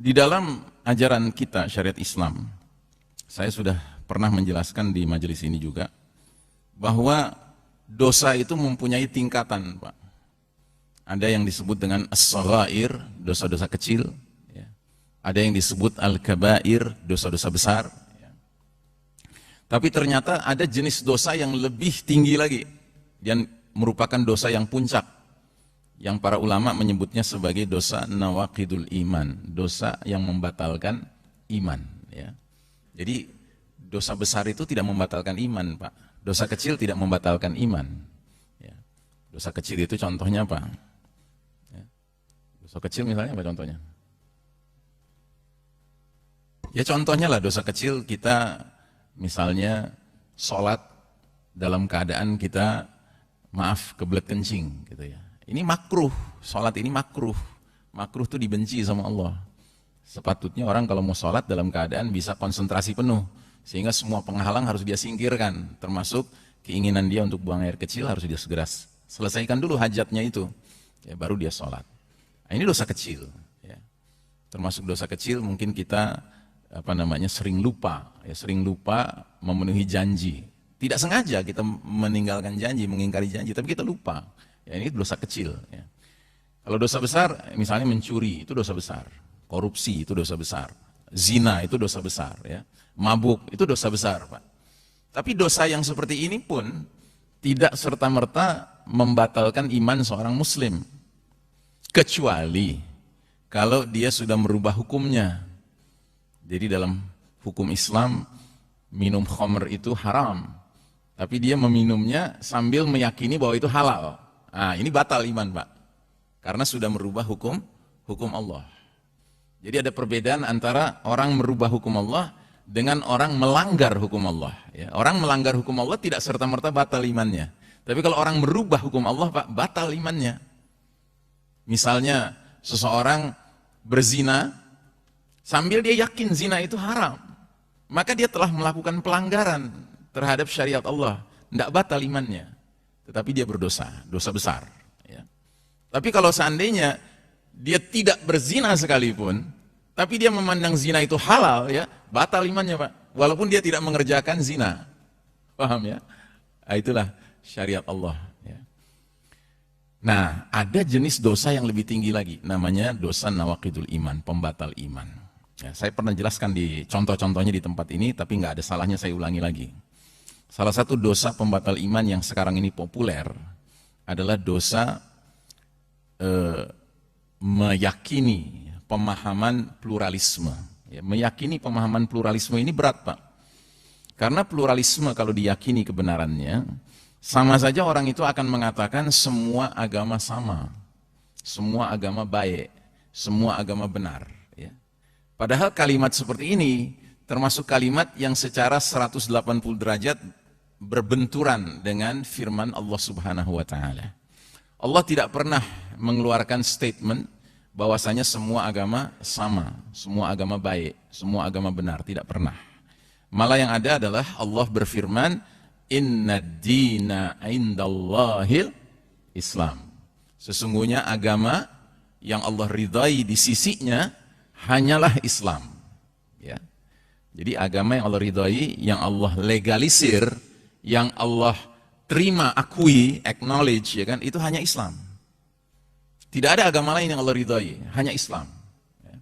Di dalam ajaran kita syariat Islam, saya sudah pernah menjelaskan di majelis ini juga, bahwa dosa itu mempunyai tingkatan, Pak. Ada yang disebut dengan as-saghair, dosa-dosa kecil, ya. Ada yang disebut al-kabair, dosa-dosa besar, ya. Tapi ternyata ada jenis dosa yang lebih tinggi lagi, dan merupakan dosa yang puncak, yang para ulama menyebutnya sebagai dosa nawaqidul iman, dosa yang membatalkan iman, ya. Jadi dosa besar itu tidak membatalkan iman, Pak. Dosa kecil tidak membatalkan iman, ya. Dosa kecil itu contohnya apa? Ya. Dosa kecil misalnya apa contohnya? Ya contohnya lah, dosa kecil kita misalnya sholat dalam keadaan kita kebelet kencing gitu ya. Ini makruh, sholat ini makruh. Makruh itu dibenci sama Allah. Sepatutnya orang kalau mau sholat dalam keadaan bisa konsentrasi penuh, sehingga semua penghalang harus dia singkirkan, termasuk keinginan dia untuk buang air kecil harus dia segera selesaikan dulu hajatnya itu, ya, baru dia sholat. Nah, ini dosa kecil, ya. Termasuk dosa kecil mungkin kita sering lupa, ya, sering lupa memenuhi janji. Tidak sengaja kita meninggalkan janji, mengingkari janji, tapi kita lupa. Ya, ini dosa kecil, ya. Kalau dosa besar, misalnya mencuri, itu dosa besar. Korupsi, itu dosa besar. Zina, itu dosa besar, ya. Mabuk, itu dosa besar, Pak. Tapi dosa yang seperti ini pun tidak serta-merta membatalkan iman seorang muslim. Kecuali kalau dia sudah merubah hukumnya. Jadi dalam hukum Islam, minum khamr itu haram. Tapi dia meminumnya sambil meyakini bahwa itu halal. Nah, ini batal iman, Pak. Karena sudah merubah hukum Allah. Jadi ada perbedaan antara orang merubah hukum Allah dengan orang melanggar hukum Allah. Ya, orang melanggar hukum Allah tidak serta-merta batal imannya. Tapi kalau orang merubah hukum Allah, Pak, batal imannya. Misalnya seseorang berzina sambil dia yakin zina itu haram, maka dia telah melakukan pelanggaran terhadap syariat Allah. Tidak batal imannya, tetapi dia berdosa, dosa besar, ya. Tapi kalau seandainya dia tidak berzina sekalipun, tapi dia memandang zina itu halal, ya, batal imannya, Pak. Walaupun dia tidak mengerjakan zina. Paham, ya? Nah, itulah syariat Allah, ya. Nah, ada jenis dosa yang lebih tinggi lagi, namanya dosa nawaqidul iman, pembatal iman. Ya, saya pernah jelaskan di contoh-contohnya di tempat ini, tapi nggak ada salahnya saya ulangi lagi. Salah satu dosa pembatal iman yang sekarang ini populer adalah dosa meyakini pemahaman pluralisme. Ya, meyakini pemahaman pluralisme ini berat, Pak. Karena pluralisme kalau diyakini kebenarannya, sama saja orang itu akan mengatakan semua agama sama, semua agama baik, semua agama benar. Ya. Padahal kalimat seperti ini termasuk kalimat yang secara 180 derajat berbenturan dengan firman Allah Subhanahu wa Ta'ala. Allah tidak pernah mengeluarkan statement bahwasanya semua agama sama, semua agama baik, semua agama benar, tidak pernah. Malah yang ada adalah Allah berfirman, "Inna dina indallahil Islam." Sesungguhnya agama yang Allah ridai di sisinya hanyalah Islam. Ya. Jadi agama yang Allah ridai, yang Allah legalisir, yang Allah terima, akui, acknowledge, ya kan, itu hanya Islam. Tidak ada agama lain yang Allah ridai, hanya Islam. Ya.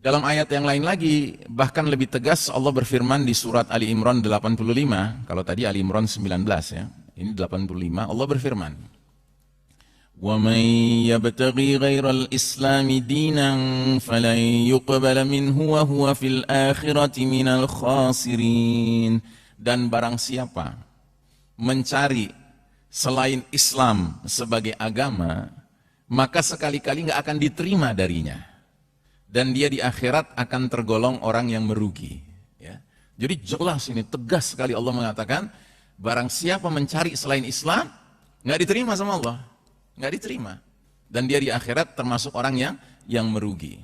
Dalam ayat yang lain lagi, bahkan lebih tegas Allah berfirman di surat Ali Imran 85, kalau tadi Ali Imran 19, ya, ini 85, Allah berfirman, وَمَنْ يَبْتَغِي غَيْرَ الْإِسْلَامِ دِينًا فَلَنْ يُقْبَلَ مِنْهُ وَهُوَ فِي الْآخِرَةِ مِنَ الْخَاسِرِينَ. Dan barang siapa mencari selain Islam sebagai agama, maka sekali-kali nggak akan diterima darinya, dan dia di akhirat akan tergolong orang yang merugi. Ya. Jadi jelas ini, tegas sekali Allah mengatakan, barang siapa mencari selain Islam, nggak diterima sama Allah, nggak diterima, dan dia di akhirat termasuk orang yang merugi.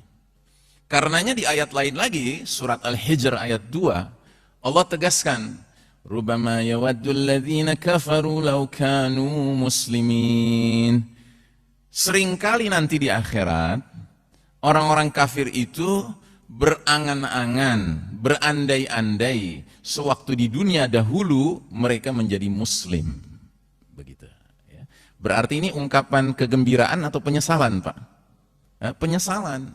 Karenanya di ayat lain lagi, surat Al-Hijr ayat 2, Allah tegaskan, Rubama yawaddul ladzina kafaru law kanu muslimin. Seringkali nanti di akhirat Orang-orang kafir itu berangan-angan, berandai-andai sewaktu di dunia dahulu mereka menjadi muslim. Begitu. Ya. Berarti ini ungkapan kegembiraan atau penyesalan, Pak? Ya, penyesalan.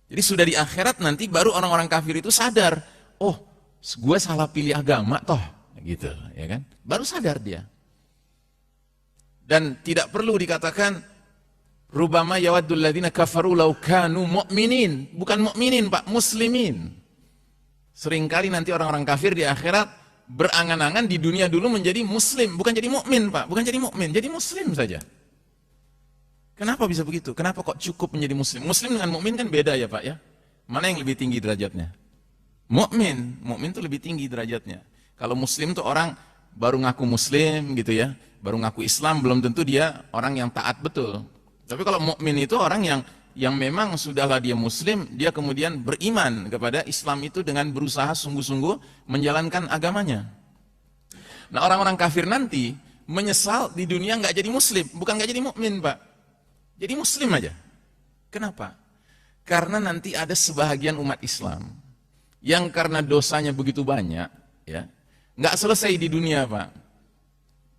Jadi sudah di akhirat nanti baru orang-orang kafir itu sadar, oh, gue salah pilih agama toh, gitu, ya kan? Baru sadar dia. Dan tidak perlu dikatakan rubama yawaddul ladzina kafaru law kanu mu'minin, bukan mukminin, Pak, muslimin. Seringkali nanti orang-orang kafir di akhirat berangan-angan di dunia dulu menjadi muslim, bukan jadi mukmin, Pak, bukan jadi mukmin, jadi muslim saja. Kenapa bisa begitu? Kenapa kok cukup menjadi muslim? Muslim dengan mukmin kan beda ya, Pak, ya? Mana yang lebih tinggi derajatnya? Mukmin itu lebih tinggi derajatnya. Kalau muslim tuh orang baru ngaku muslim gitu ya, baru ngaku Islam, belum tentu dia orang yang taat betul. Tapi kalau mukmin itu orang yang memang sudahlah dia muslim, dia kemudian beriman kepada Islam itu dengan berusaha sungguh-sungguh menjalankan agamanya. Nah, orang-orang kafir nanti menyesal di dunia nggak jadi muslim, bukan nggak jadi mukmin, Pak. Jadi muslim aja. Kenapa? Karena nanti ada sebahagian umat Islam yang karena dosanya begitu banyak, ya, nggak selesai di dunia, Pak.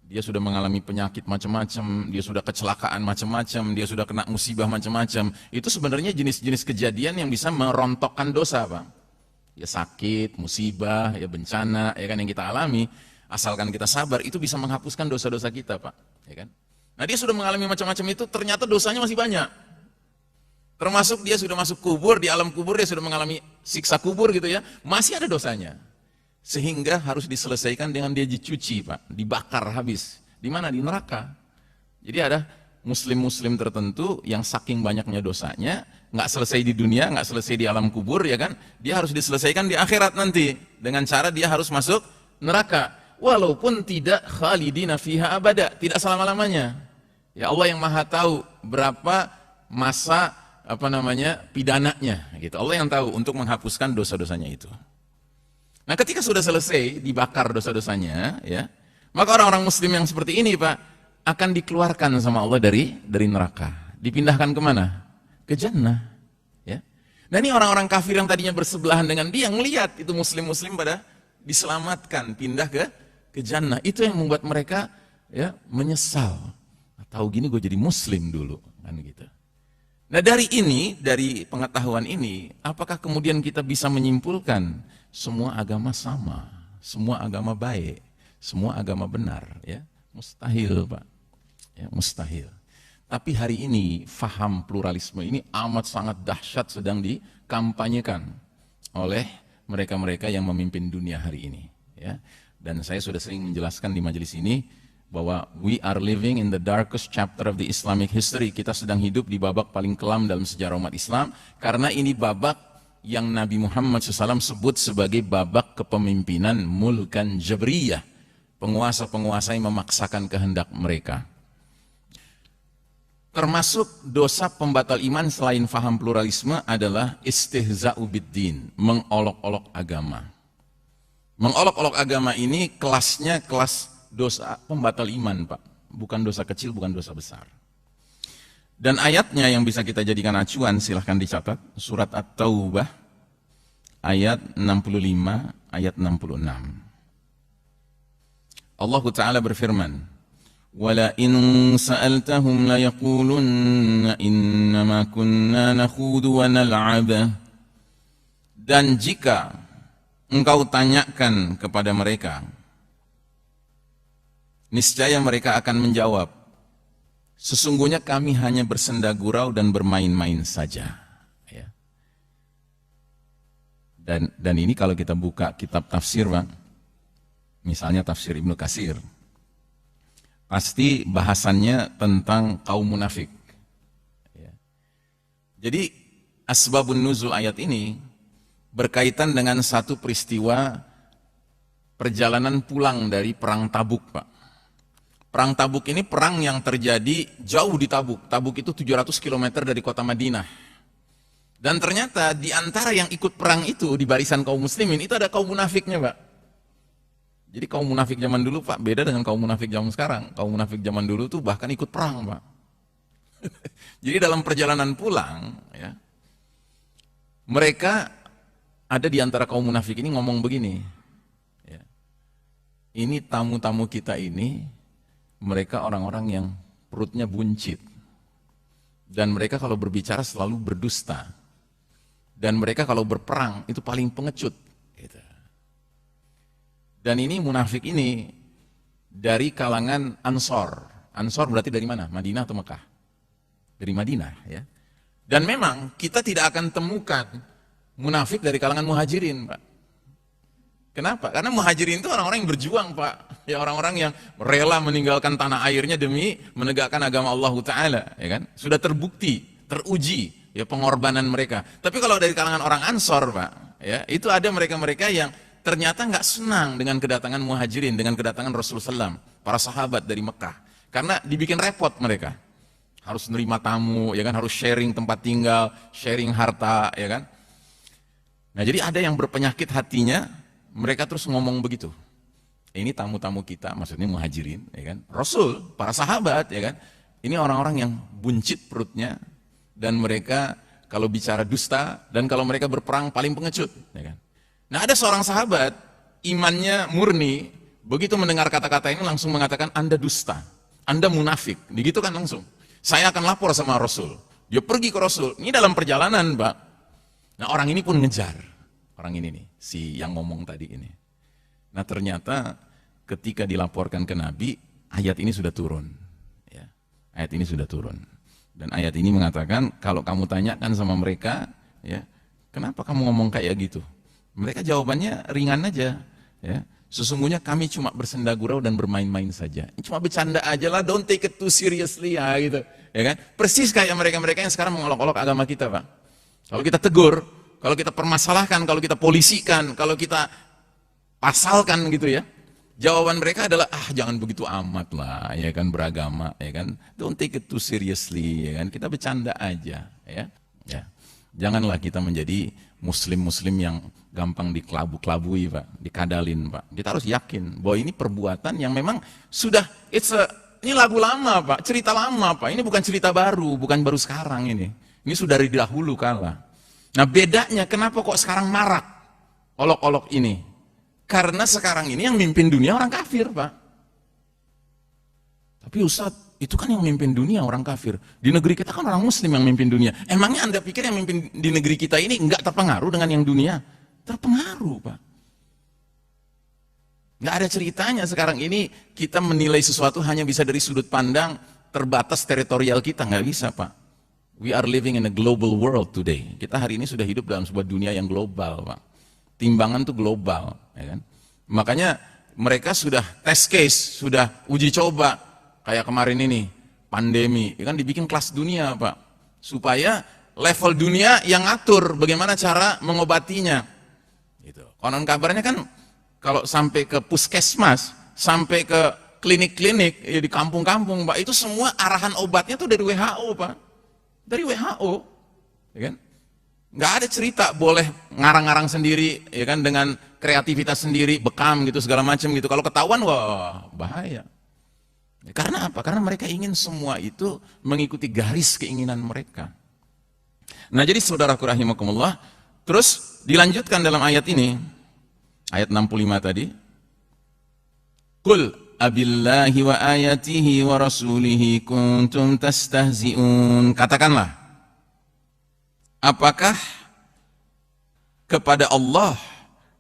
Dia sudah mengalami penyakit macam-macam, dia sudah kecelakaan macam-macam, dia sudah kena musibah macam-macam. Itu sebenarnya jenis-jenis kejadian yang bisa merontokkan dosa, Pak. Ya sakit, musibah, ya bencana, ya kan yang kita alami, asalkan kita sabar, itu bisa menghapuskan dosa-dosa kita, Pak. Ya kan? Nah, dia sudah mengalami macam-macam itu, ternyata dosanya masih banyak. Termasuk dia sudah masuk kubur, di alam kubur dia sudah mengalami siksa kubur gitu ya, masih ada dosanya. Sehingga harus diselesaikan dengan dia dicuci, Pak, dibakar habis. Di mana? Di neraka. Jadi ada muslim-muslim tertentu yang saking banyaknya dosanya, nggak selesai di dunia, nggak selesai di alam kubur, ya kan? Dia harus diselesaikan di akhirat nanti dengan cara dia harus masuk neraka. Walaupun tidak khalidina fiha abada, tidak selama-lamanya. Ya Allah yang Maha tahu berapa masa pidananya gitu. Allah yang tahu untuk menghapuskan dosa-dosanya itu. Nah, ketika sudah selesai dibakar dosa-dosanya, ya, maka orang-orang muslim yang seperti ini, Pak, akan dikeluarkan sama Allah dari neraka. Dipindahkan kemana? Ke jannah. Ya. Dan ini orang-orang kafir yang tadinya bersebelahan dengan dia, ngelihat itu muslim-muslim pada diselamatkan, pindah ke jannah. Itu yang membuat mereka ya menyesal. Tahu gini gue jadi muslim dulu, kan gitu. Nah, dari pengetahuan ini, apakah kemudian kita bisa menyimpulkan semua agama sama, semua agama baik, semua agama benar, ya? Mustahil, Pak. Ya, mustahil. Tapi hari ini faham pluralisme ini amat sangat dahsyat sedang dikampanyekan oleh mereka-mereka yang memimpin dunia hari ini, ya. Dan saya sudah sering menjelaskan di majelis ini bahwa we are living in the darkest chapter of the Islamic history. Kita sedang hidup di babak paling kelam dalam sejarah umat Islam, karena ini babak yang Nabi Muhammad SAW sebut sebagai babak kepemimpinan mulkan jabriyah, penguasa-penguasa yang memaksakan kehendak mereka. Termasuk dosa pembatal iman selain faham pluralisme adalah istihza'u biddin, mengolok-olok agama. Mengolok-olok agama ini kelasnya kelas dosa pembatal iman, Pak. Bukan dosa kecil, bukan dosa besar. Dan ayatnya yang bisa kita jadikan acuan, silahkan dicatat. Surat At-Taubah, ayat 65, ayat 66. Allah Ta'ala berfirman, وَلَا إِن سَأَلْتَهُمْ لَيَقُولُنَّ إِنَّمَا كُنَّا نَخُوضُ وَنَلْعَبُ. Dan jika engkau tanyakan kepada mereka, niscaya mereka akan menjawab, sesungguhnya kami hanya bersenda gurau dan bermain-main saja. Ya. Dan ini kalau kita buka kitab tafsir, Pak, misalnya tafsir Ibnu Katsir, pasti bahasannya tentang kaum munafik. Ya. Jadi asbabun nuzul ayat ini berkaitan dengan satu peristiwa perjalanan pulang dari perang Tabuk, Pak. Perang Tabuk ini perang yang terjadi jauh di Tabuk. Tabuk itu 700 km dari kota Madinah. Dan ternyata di antara yang ikut perang itu, di barisan kaum muslimin, itu ada kaum munafiknya, Pak. Jadi kaum munafik zaman dulu, Pak, beda dengan kaum munafik zaman sekarang. Kaum munafik zaman dulu tuh bahkan ikut perang, Pak. Jadi dalam perjalanan pulang, ya, Mereka ada di antara kaum munafik ini ngomong begini, ya, ini tamu-tamu kita ini, mereka orang-orang yang perutnya buncit, dan mereka kalau berbicara selalu berdusta, dan mereka kalau berperang itu paling pengecut. Gitu. Dan ini munafik ini dari kalangan Ansor. Ansor berarti dari mana? Madinah atau Mekah? Dari Madinah, ya. Dan memang kita tidak akan temukan munafik dari kalangan muhajirin, Pak. Kenapa? Karena muhajirin itu orang-orang yang berjuang, Pak. Ya, orang-orang yang rela meninggalkan tanah airnya demi menegakkan agama Allah Ta'ala, ya kan? Sudah terbukti, teruji, ya, pengorbanan mereka. Tapi kalau dari kalangan orang Ansor, Pak, ya, itu ada mereka-mereka yang ternyata nggak senang dengan kedatangan muhajirin, dengan kedatangan Rasulullah SAW, para sahabat dari Mekah. Karena dibikin repot mereka. Harus nerima tamu, ya kan, harus sharing tempat tinggal, sharing harta, ya kan. Nah, jadi ada yang berpenyakit hatinya, mereka terus ngomong begitu. Ini tamu-tamu kita, maksudnya muhajirin, ya kan. Rasul, para sahabat, ya kan. Ini orang-orang yang buncit perutnya, dan mereka kalau bicara dusta, dan kalau mereka berperang paling pengecut, ya kan. Nah, ada seorang sahabat, imannya murni, begitu mendengar kata-kata ini langsung mengatakan, Anda dusta, Anda munafik, begitu kan langsung. Saya akan lapor sama Rasul. Dia pergi ke Rasul. Ini dalam perjalanan, Pak. Nah, orang ini pun ngejar. Orang ini nih, si yang ngomong tadi ini. Nah, ternyata ketika dilaporkan ke Nabi, ayat ini sudah turun. Ya, ayat ini sudah turun. Dan ayat ini mengatakan, kalau kamu tanyakan sama mereka, ya, kenapa kamu ngomong kayak gitu? Mereka jawabannya ringan aja. Ya. Sesungguhnya kami cuma bersenda gurau dan bermain-main saja. Cuma bercanda aja lah, don't take it too seriously ya, gitu. Ya kan? Persis kayak mereka-mereka yang sekarang mengolok-olok agama kita, Pak. Kalau kita tegur, kalau kita permasalahkan, kalau kita polisikan, kalau kita pasalkan gitu ya, jawaban mereka adalah, jangan begitu amat lah, ya kan, beragama, ya kan. Don't take it too seriously, ya kan. Kita bercanda aja, ya. Ya. Janganlah kita menjadi muslim-muslim yang gampang dikelabui, Pak, dikadalin, Pak. Kita harus yakin bahwa ini perbuatan yang memang sudah, ini lagu lama, Pak, cerita lama, Pak. Ini bukan cerita baru, bukan baru sekarang ini. Ini sudah dari dahulu kala. Nah, bedanya kenapa kok sekarang marak olok-olok ini? Karena sekarang ini yang mimpin dunia orang kafir, Pak. Tapi Ustadz, itu kan yang memimpin dunia orang kafir. Di negeri kita kan orang muslim yang memimpin dunia. Emangnya Anda pikir yang memimpin di negeri kita ini enggak terpengaruh dengan yang dunia? Terpengaruh, Pak. Enggak ada ceritanya sekarang ini kita menilai sesuatu hanya bisa dari sudut pandang terbatas teritorial kita. Enggak bisa, Pak. We are living in a global world today. Kita hari ini sudah hidup dalam sebuah dunia yang global, Pak. Timbangan tuh global, ya kan? Makanya mereka sudah test case, sudah uji coba. Kayak kemarin ini, pandemi, kan dibikin kelas dunia, Pak. Supaya level dunia yang ngatur bagaimana cara mengobatinya. Gitu. Konon kabarnya kan, kalau sampai ke puskesmas, sampai ke klinik-klinik, ya di kampung-kampung, Pak, itu semua arahan obatnya tuh dari WHO, Pak. Dari WHO, ya kan? Nggak ada cerita boleh ngarang-ngarang sendiri, ya kan, dengan kreativitas sendiri, bekam gitu, segala macam gitu. Kalau ketahuan, wah, bahaya. Karena apa? Karena mereka ingin semua itu mengikuti garis keinginan mereka. Nah, jadi saudaraku rahimakumullah, terus dilanjutkan dalam ayat ini, ayat 65 tadi. Qul abillahi wa ayatihi wa rasulihi kuntum tastahzi'un. Katakanlah, apakah kepada Allah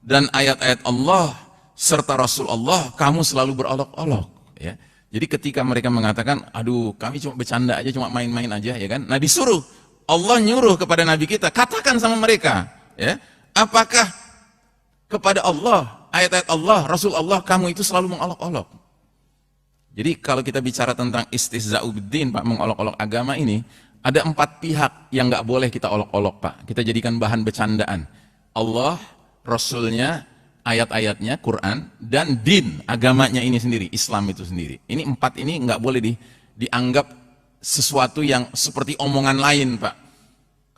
dan ayat-ayat Allah serta Rasul Allah kamu selalu berolok-olok, ya. Jadi ketika mereka mengatakan, aduh kami cuma bercanda aja, cuma main-main aja, ya kan. Nah, disuruh, Allah nyuruh kepada Nabi kita, katakan sama mereka, ya, apakah kepada Allah, ayat-ayat Allah, Rasul Allah, kamu itu selalu mengolok-olok. Jadi kalau kita bicara tentang istihza'u biddin, Pak, mengolok-olok agama ini, ada 4 pihak yang nggak boleh kita olok-olok, Pak. Kita jadikan bahan bercandaan. Allah, Rasulnya, ayat-ayatnya, Quran, dan din, agamanya ini sendiri, Islam itu sendiri. Ini 4 ini nggak boleh dianggap sesuatu yang seperti omongan lain, Pak.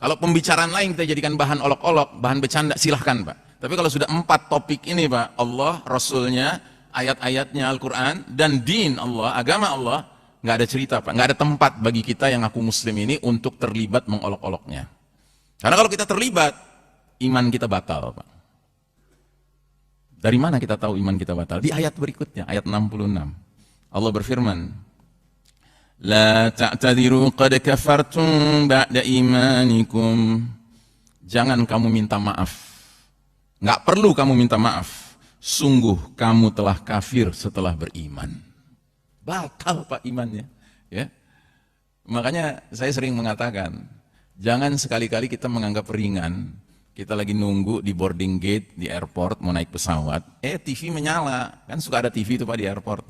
Kalau pembicaraan lain kita jadikan bahan olok-olok, bahan bercanda, silahkan, Pak. Tapi kalau sudah 4 topik ini, Pak, Allah, Rasulnya, ayat-ayatnya Al-Quran, dan din Allah, agama Allah, nggak ada cerita, Pak. Nggak ada tempat bagi kita yang ngaku muslim ini untuk terlibat mengolok-oloknya. Karena kalau kita terlibat, iman kita batal, Pak. Dari mana kita tahu iman kita batal? Di ayat berikutnya, ayat 66. Allah berfirman, La ta'tadiru qad kafartum ba'da imanikum. Jangan kamu minta maaf. Nggak perlu kamu minta maaf. Sungguh kamu telah kafir setelah beriman. Batal, Pak, imannya. Ya. Makanya saya sering mengatakan, jangan sekali-kali kita menganggap ringan. Kita lagi nunggu di boarding gate di airport mau naik pesawat, TV menyala. Kan suka ada TV itu, Pak, di airport.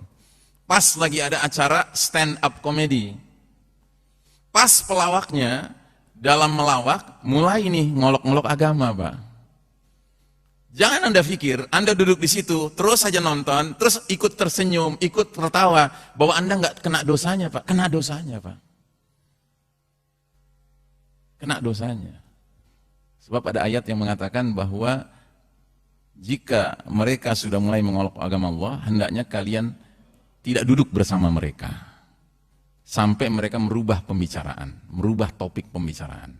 Pas lagi ada acara stand up comedy. Pas pelawaknya dalam melawak mulai nih ngolok-ngolok agama, Pak. Jangan Anda pikir Anda duduk di situ terus saja nonton, terus ikut tersenyum, ikut tertawa bahwa Anda nggak kena dosanya, Pak. Kena dosanya, Pak. Kena dosanya. Sebab ada ayat yang mengatakan bahwa jika mereka sudah mulai mengolok agama Allah, hendaknya kalian tidak duduk bersama mereka sampai mereka merubah pembicaraan, merubah topik pembicaraan.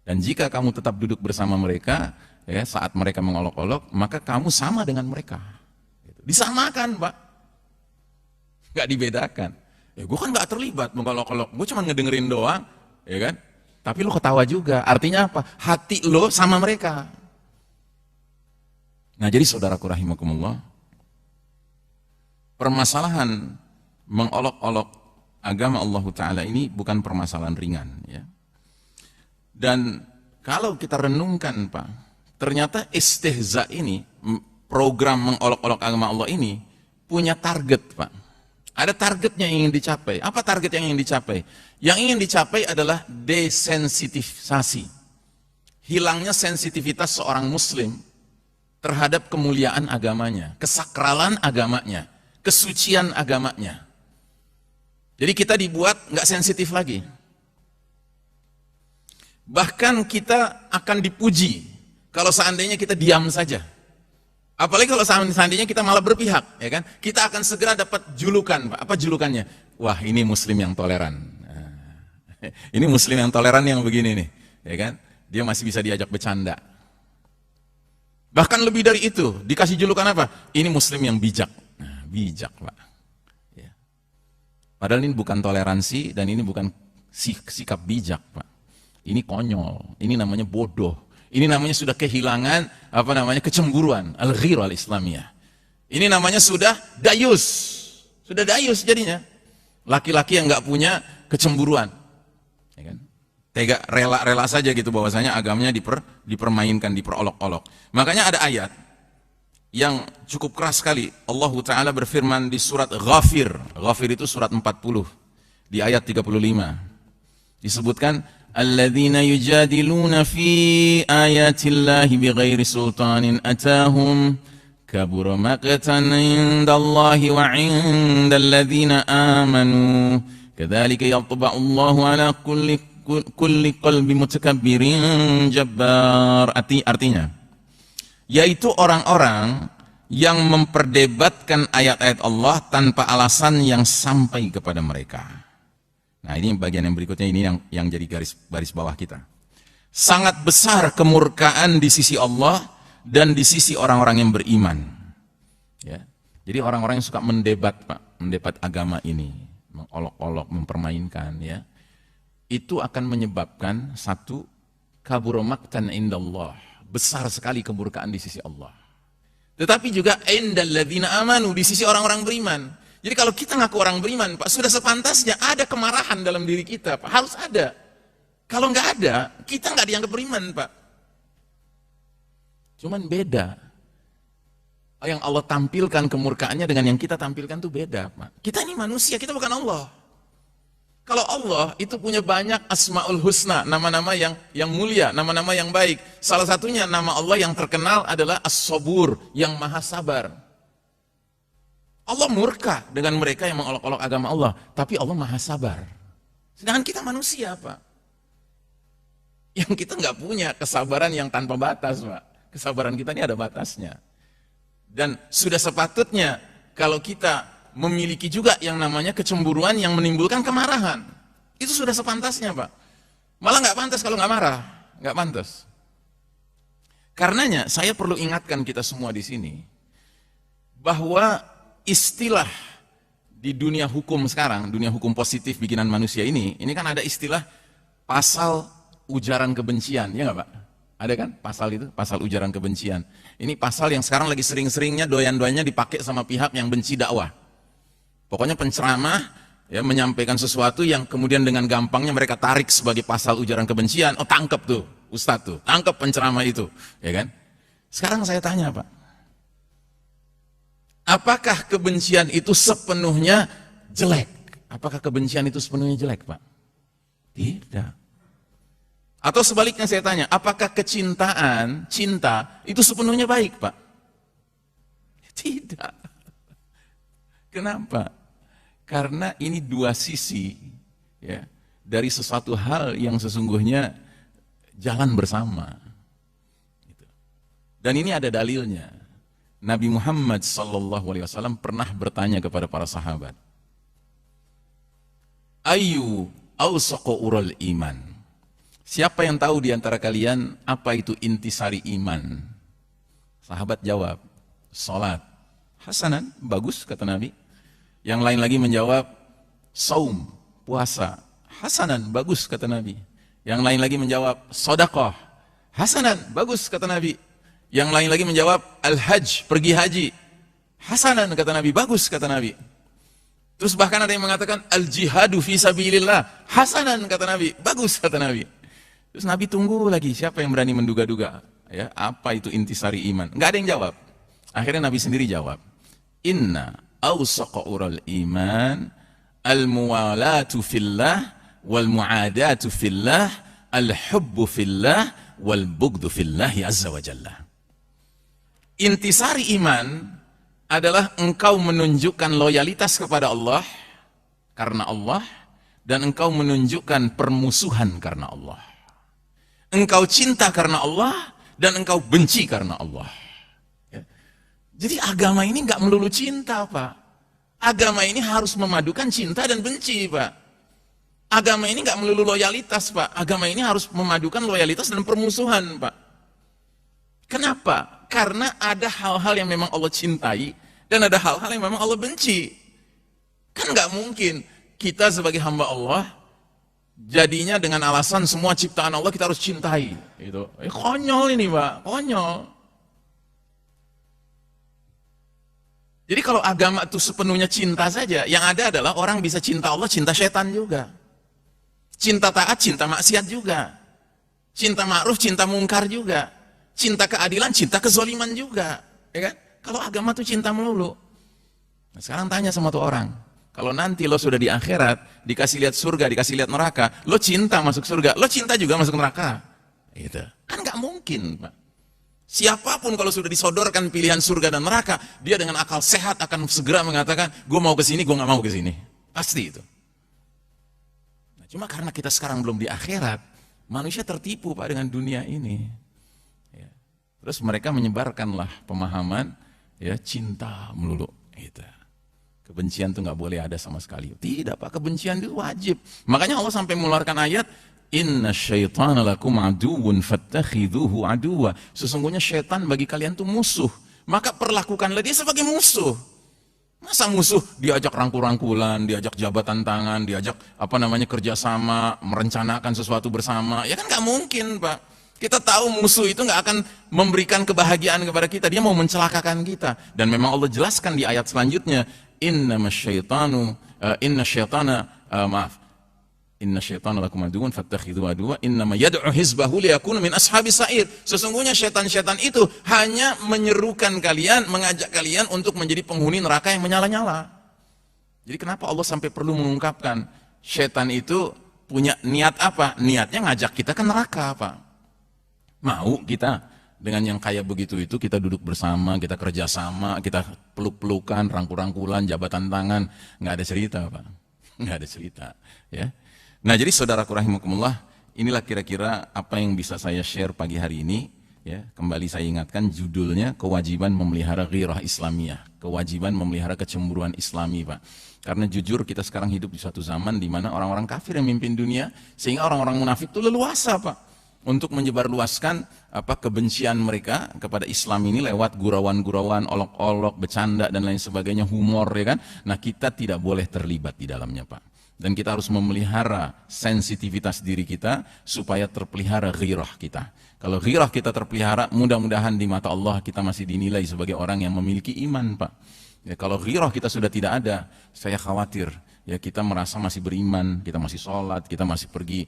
Dan jika kamu tetap duduk bersama mereka, ya, saat mereka mengolok-olok, maka kamu sama dengan mereka. Disamakan, Pak. Nggak dibedakan. Ya, gue kan nggak terlibat mengolok-olok, gue cuma ngedengerin doang, ya kan? Tapi lo ketawa juga. Artinya apa? Hati lo sama mereka. Nah, jadi saudaraku rahimakumullah, permasalahan mengolok-olok agama Allah Ta'ala ini bukan permasalahan ringan, ya. Dan kalau kita renungkan, Pak, ternyata istihza ini, program mengolok-olok agama Allah ini punya target, Pak. Ada targetnya yang ingin dicapai. Apa target yang ingin dicapai? Yang ingin dicapai adalah desensitisasi. Hilangnya sensitivitas seorang muslim terhadap kemuliaan agamanya, kesakralan agamanya, kesucian agamanya. Jadi kita dibuat nggak sensitif lagi. Bahkan kita akan dipuji kalau seandainya kita diam saja. Apalagi kalau seandainya kita malah berpihak, ya kan? Kita akan segera dapat julukan, Pak. Apa julukannya? Wah, ini muslim yang toleran. Ini muslim yang toleran yang begini nih, ya kan? Dia masih bisa diajak bercanda. Bahkan lebih dari itu, dikasih julukan apa? Ini muslim yang bijak. Nah, bijak, Pak. Ya. Padahal ini bukan toleransi dan ini bukan sikap bijak, Pak. Ini konyol, ini namanya bodoh. Ini namanya sudah kehilangan kecemburuan, al-ghirah al-islamiyah. Ini namanya sudah dayus. Sudah dayus jadinya. Laki-laki yang nggak punya kecemburuan. Ya kan? Tega rela-rela saja gitu bahwasanya agamanya dipermainkan, diperolok-olok. Makanya ada ayat yang cukup keras sekali. Allah Ta'ala berfirman di surat Ghafir. Ghafir itu surat 40 di ayat 35. Disebutkan alladzina yujadiluna fi ayatillahi bighairi sultanin atahum kabura maqtan indallahi wa indalladzina amanu kadzalika yatba'u Allahu ala kulli qalbi mutakabbirin jabbar. Artinya yaitu orang-orang yang memperdebatkan ayat-ayat Allah tanpa alasan yang sampai kepada mereka. Nah, ini bagian yang berikutnya, ini yang jadi baris bawah kita. Sangat besar kemurkaan di sisi Allah dan di sisi orang-orang yang beriman. Ya. Jadi orang-orang yang suka mendebat, Pak, mendebat agama ini, mengolok-olok, mempermainkan, ya. Itu akan menyebabkan satu, kabura maqtan indallah, besar sekali kemurkaan di sisi Allah. Tetapi juga indalladzina amanu, di sisi orang-orang beriman. Jadi kalau kita ngaku orang beriman, Pak, sudah sepantasnya ada kemarahan dalam diri kita, Pak. Harus ada. Kalau nggak ada, kita nggak dianggap beriman, Pak. Cuman beda. Yang Allah tampilkan kemurkaannya dengan yang kita tampilkan itu beda, Pak. Kita ini manusia, kita bukan Allah. Kalau Allah itu punya banyak asmaul husna, nama-nama yang mulia, nama-nama yang baik. Salah satunya nama Allah yang terkenal adalah As-Sabur, yang maha sabar. Allah murka dengan mereka yang mengolok-olok agama Allah, tapi Allah maha sabar. Sedangkan kita manusia, Pak. Yang kita nggak punya kesabaran yang tanpa batas, Pak. Kesabaran kita ini ada batasnya. Dan sudah sepatutnya kalau kita memiliki juga yang namanya kecemburuan yang menimbulkan kemarahan. Itu sudah sepantasnya, Pak. Malah nggak pantas kalau nggak marah, nggak pantas. Karenanya saya perlu ingatkan kita semua di sini bahwa istilah di dunia hukum sekarang, dunia hukum positif bikinan manusia ini kan ada istilah pasal ujaran kebencian, ya nggak Pak? Ada kan pasal itu, pasal ujaran kebencian. Ini pasal yang sekarang lagi sering-seringnya doyan-doyannya dipakai sama pihak yang benci dakwah. Pokoknya penceramah ya menyampaikan sesuatu yang kemudian dengan gampangnya mereka tarik sebagai pasal ujaran kebencian. Oh, tangkep tuh Ustadz tuh, tangkep penceramah itu, ya kan? Sekarang saya tanya Pak, apakah kebencian itu sepenuhnya jelek? Apakah kebencian itu sepenuhnya jelek Pak? Tidak. Atau sebaliknya saya tanya, apakah kecintaan, cinta itu sepenuhnya baik Pak? Tidak. Kenapa? Karena ini dua sisi ya, dari sesuatu hal yang sesungguhnya jalan bersama. Dan ini ada dalilnya. Nabi Muhammad SAW pernah bertanya kepada para sahabat, Ayu awsaqu ural iman. Siapa yang tahu di antara kalian apa itu intisari iman? Sahabat jawab, salat. Hasanan, bagus kata Nabi. Yang lain lagi menjawab, saum, puasa. Hasanan, bagus kata Nabi. Yang lain lagi menjawab, sedekah. Hasanan, bagus kata Nabi. Yang lain lagi menjawab, al-hajj, pergi haji. Hasanan kata Nabi, bagus kata Nabi. Terus bahkan ada yang mengatakan, al-jihadu fi sabilillah. Hasanan kata Nabi, bagus kata Nabi. Terus Nabi tunggu lagi, siapa yang berani menduga-duga? Ya, apa itu intisari iman? Enggak ada yang jawab. Akhirnya Nabi sendiri jawab, Inna awsaqa ural iman al-muwalatu fillah wal mu'adatu fillah al-hubbu fillah wal bugdu fillahi azza wa jalla. Intisari iman adalah engkau menunjukkan loyalitas kepada Allah karena Allah, dan engkau menunjukkan permusuhan karena Allah. Engkau cinta karena Allah dan engkau benci karena Allah. Jadi agama ini nggak melulu cinta Pak. Agama ini harus memadukan cinta dan benci Pak. Agama ini nggak melulu loyalitas Pak. Agama ini harus memadukan loyalitas dan permusuhan Pak. Kenapa? Karena ada hal-hal yang memang Allah cintai dan ada hal-hal yang memang Allah benci. Kan nggak mungkin kita sebagai hamba Allah jadinya dengan alasan semua ciptaan Allah kita harus cintai. Itu konyol ini Pak, konyol. Jadi kalau agama itu sepenuhnya cinta saja, yang ada adalah orang bisa cinta Allah, cinta setan juga. Cinta taat, cinta maksiat juga. Cinta ma'ruf, cinta mungkar juga. Cinta keadilan, cinta kezaliman juga. Ya kan? Kalau agama itu cinta melulu. Nah, sekarang tanya sama tuh orang, kalau nanti lo sudah di akhirat, dikasih lihat surga, dikasih lihat neraka, lo cinta masuk surga, lo cinta juga masuk neraka. Itu kan nggak mungkin Pak. Siapapun kalau sudah disodorkan pilihan surga dan neraka, dia dengan akal sehat akan segera mengatakan, gue mau ke sini, gue nggak mau ke sini. Pasti itu. Nah, cuma karena kita sekarang belum di akhirat, manusia tertipu Pak dengan dunia ini. Ya. Terus mereka menyebarkanlah pemahaman, ya cinta melulu. Itu. Kebencian itu nggak boleh ada sama sekali. Tidak Pak, kebencian itu wajib. Makanya Allah sampai mengeluarkan ayat, Inna syaitana lakum aduwun fattakhidhuhu aduwa. Sesungguhnya syaitan bagi kalian itu musuh, maka perlakukanlah dia sebagai musuh. Masa musuh diajak rangkul-rangkulan, diajak jabatan tangan, diajak kerjasama, merencanakan sesuatu bersama? Ya kan nggak mungkin Pak. Kita tahu musuh itu nggak akan memberikan kebahagiaan kepada kita, dia mau mencelakakan kita. Dan memang Allah jelaskan di ayat selanjutnya, Inna syaitana lakum aduwwun fattakhidhuhu aduwwa innama yad'u hizbahu liyakunu min ashabis sa'ir. Sesungguhnya syaitan-syaitan itu hanya menyerukan kalian, mengajak kalian untuk menjadi penghuni neraka yang menyala-nyala. Jadi kenapa Allah sampai perlu mengungkapkan syaitan itu punya niat apa? Niatnya ngajak kita ke neraka Pak. Mau kita dengan yang kayak begitu itu kita duduk bersama, kita kerjasama, kita peluk-pelukan, rangkul-rangkulan, jabatan tangan, nggak ada cerita Pak. Nggak ada cerita ya. Nah jadi saudaraku rahimakumullah, inilah kira-kira apa yang bisa saya share pagi hari ini. Ya, kembali saya ingatkan judulnya kewajiban memelihara ghirah Islamiyah, kewajiban memelihara kecemburuan Islami Pak. Karena jujur kita sekarang hidup di suatu zaman di mana orang-orang kafir yang memimpin dunia, sehingga orang-orang munafik itu leluasa Pak. untuk menyebarluaskan kebencian mereka kepada Islam ini lewat gurauan-gurauan, olok-olok, bercanda dan lain sebagainya, humor, ya kan. Nah, kita tidak boleh terlibat di dalamnya, Pak. Dan kita harus memelihara sensitivitas diri kita supaya terpelihara ghirah kita. Kalau ghirah kita terpelihara, mudah-mudahan di mata Allah kita masih dinilai sebagai orang yang memiliki iman, Pak. Ya, kalau ghirah kita sudah tidak ada, saya khawatir ya kita merasa masih beriman, kita masih sholat, kita masih pergi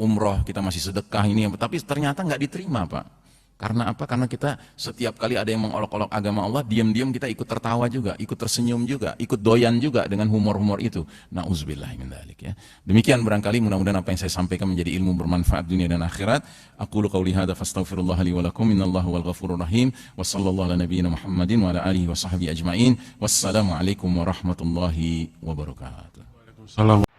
umroh, kita masih sedekah ini, tapi ternyata nggak diterima, Pak. Karena apa? Karena kita setiap kali ada yang mengolok-olok agama Allah, diam-diam kita ikut tertawa juga, ikut tersenyum juga, ikut doyan juga dengan humor-humor itu. Na'udzubillah min dzalik, ya. Demikian barangkali, mudah-mudahan apa yang saya sampaikan menjadi ilmu bermanfaat dunia dan akhirat. Aqulu qauli hadza fastaghfirullah li wa lakum, innallaha wal ghafurur rahim. Wa sallallahu ala nabiyyina Muhammadin wa ala alihi wa sahbihi ajmain. Wassalamu alaikum warahmatullahi wabarakatuh. Waalaikumsalam.